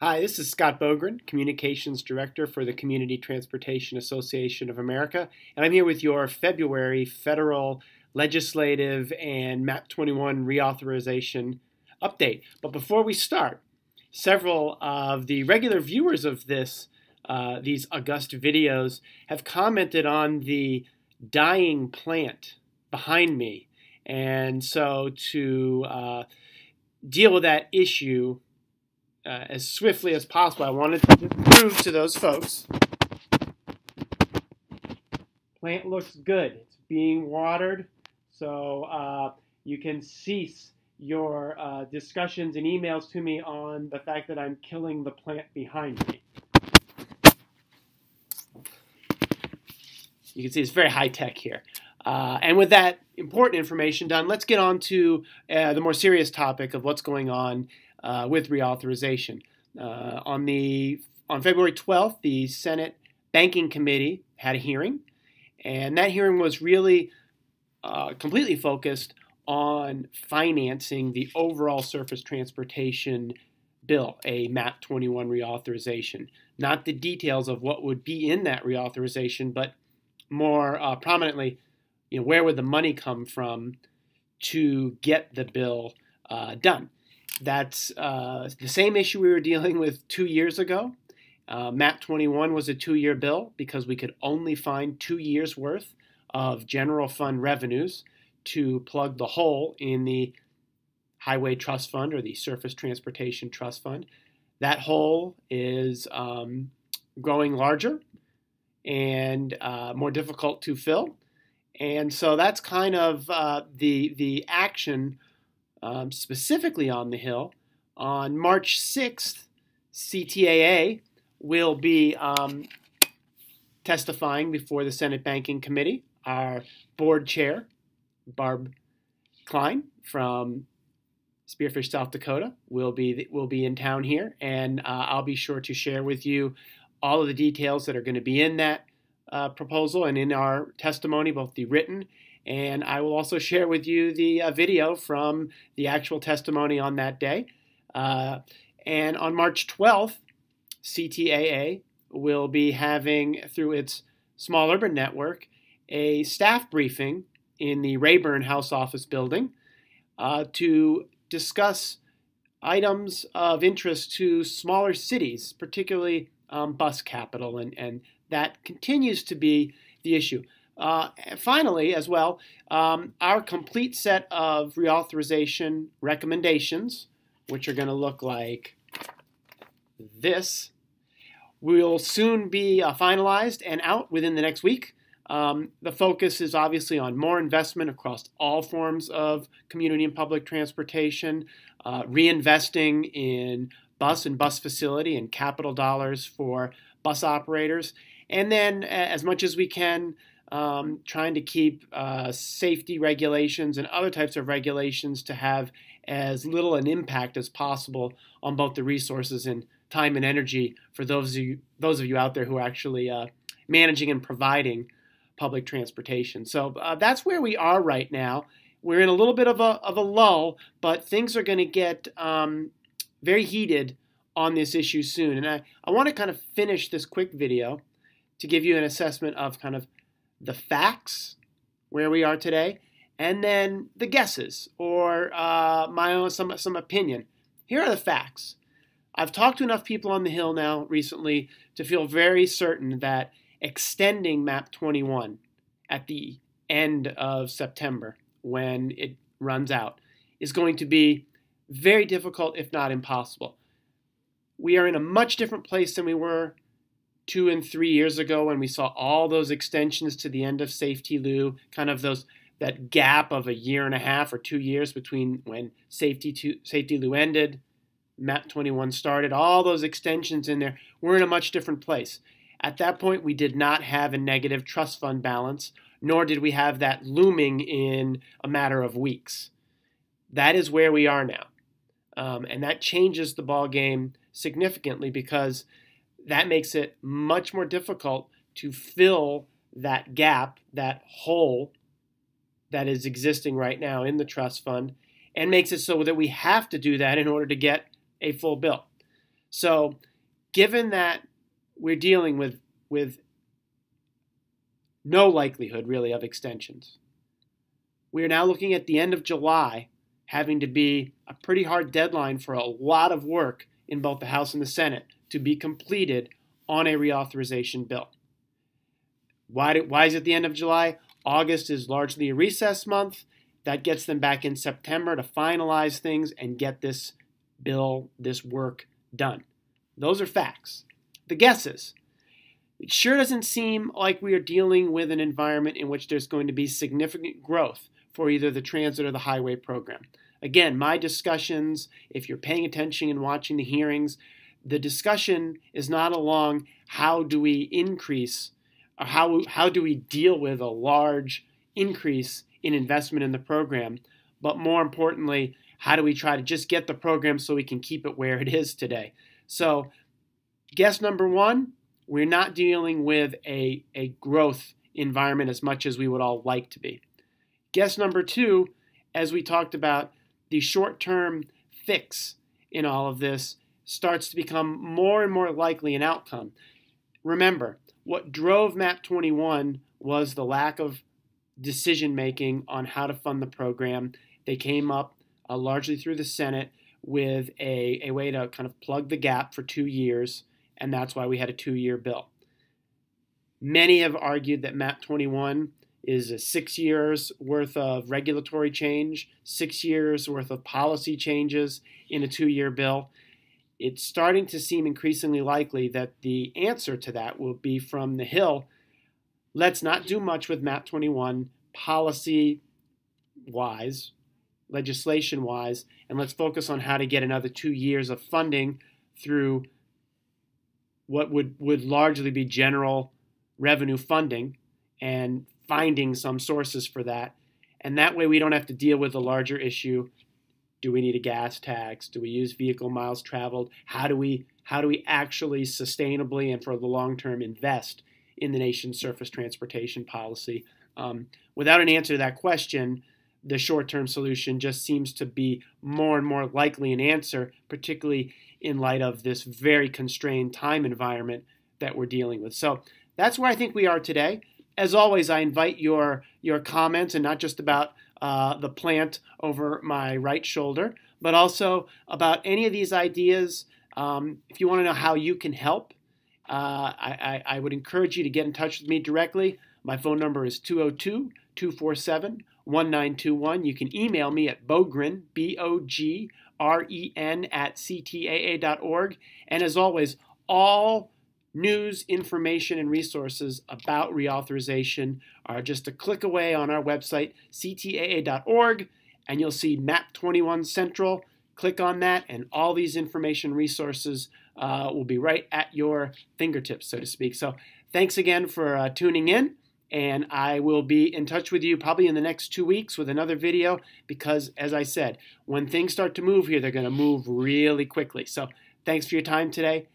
Hi, this is Scott Bogren, Communications Director for the Community Transportation Association of America, and I'm here with your February federal legislative and MAP 21 reauthorization update. But before we start, several of the regular viewers of these august videos have commented on the dying plant behind me. And so to deal with that issue as swiftly as possible, I wanted to prove to those folks, plant looks good. It's being watered, so you can cease your discussions and emails to me on the fact that I'm killing the plant behind me. You can see it's very high-tech here. And with that important information done, let's get on to the more serious topic of what's going on with reauthorization. On February 12th, the Senate Banking Committee had a hearing, and that hearing was really completely focused on financing the overall surface transportation bill, a MAP 21 reauthorization. Not the details of what would be in that reauthorization, but more prominently, where would the money come from to get the bill done. That's the same issue we were dealing with 2 years ago. MAP 21 was a 2-year bill because we could only find 2 years' worth of general fund revenues to plug the hole in the Highway Trust Fund or the Surface Transportation Trust Fund. That hole is growing larger and more difficult to fill. And so that's kind of the action specifically on the Hill. On March 6th, CTAA will be testifying before the Senate Banking Committee. Our board chair, Barb Klein from Spearfish, South Dakota, will be in town here, and I'll be sure to share with you all of the details that are going to be in that proposal and in our testimony, both the written, and I will also share with you the video from the actual testimony on that day. And on March 12th, CTAA will be having, through its small urban network, a staff briefing in the Rayburn House Office building to discuss items of interest to smaller cities, particularly bus capital, and that continues to be the issue. Finally, as well, our complete set of reauthorization recommendations, which are going to look like this, will soon be finalized and out within the next week. The focus is obviously on more investment across all forms of community and public transportation, reinvesting in bus and bus facility and capital dollars for bus operators, and then as much as we can, trying to keep safety regulations and other types of regulations to have as little an impact as possible on both the resources and time and energy for those of you out there who are actually managing and providing public transportation. So that's where we are right now. We're in a little bit of a lull, but things are going to get very heated on this issue soon. And I want to kind of finish this quick video to give you an assessment of kind of the facts, where we are today, and then the guesses or my own some opinion. Here are the facts. I've talked to enough people on the Hill now recently to feel very certain that extending MAP 21 at the end of September, when it runs out, is going to be very difficult, if not impossible. We are in a much different place than we were 2 and 3 years ago when we saw all those extensions to the end of Safety Lou, kind of that gap of 1.5 years or 2 years between when Safety Lou ended, MAP 21 started, all those extensions in there. We're in a much different place. At that point, we did not have a negative trust fund balance, nor did we have that looming in a matter of weeks. That is where we are now. And that changes the ball game significantly because that makes it much more difficult to fill that gap, that hole that is existing right now in the trust fund, and makes it so that we have to do that in order to get a full bill. So given that we're dealing with no likelihood really of extensions, we are now looking at the end of July having to be a pretty hard deadline for a lot of work in both the House and the Senate to be completed on a reauthorization bill. Why is it the end of July? August is largely a recess month. That gets them back in September to finalize things and get this bill, this work done. Those are facts. The guesses. It sure doesn't seem like we are dealing with an environment in which there's going to be significant growth for either the transit or the highway program. Again, my discussions, if you're paying attention and watching the hearings, the discussion is not along how do we increase, or how do we deal with a large increase in investment in the program, but more importantly, how do we try to just get the program so we can keep it where it is today? So guess number one, we're not dealing with a growth environment as much as we would all like to be. Guess number two, as we talked about, the short-term fix in all of this starts to become more and more likely an outcome. Remember, what drove MAP 21 was the lack of decision-making on how to fund the program. They came up largely through the Senate with a way to kind of plug the gap for 2 years, and that's why we had a 2-year bill. Many have argued that MAP 21 is 6 years worth of regulatory change, 6 years worth of policy changes in a 2-year bill. It's starting to seem increasingly likely that the answer to that will be from the Hill. Let's not do much with MAP 21 policy-wise, legislation-wise, and let's focus on how to get another 2 years of funding through what would largely be general revenue funding and finding some sources for that. And that way we don't have to deal with the larger issue. Do we need a gas tax? Do we use vehicle miles traveled? How do we actually sustainably and for the long term invest in the nation's surface transportation policy? Without an answer to that question, the short-term solution just seems to be more and more likely an answer, particularly in light of this very constrained time environment that we're dealing with. So that's where I think we are today. As always, I invite your comments, and not just about the plant over my right shoulder, but also about any of these ideas. If you want to know how you can help, I would encourage you to get in touch with me directly. My phone number is 202-247-1921. You can email me at bogren, BOGREN, @ctaa.org. And as always, all news, information, and resources about reauthorization are just a click away on our website, ctaa.org, and you'll see MAP 21 Central. Click on that, and all these information resources will be right at your fingertips, so to speak. So thanks again for tuning in, and I will be in touch with you probably in the next 2 weeks with another video because, as I said, when things start to move here, they're going to move really quickly. So thanks for your time today.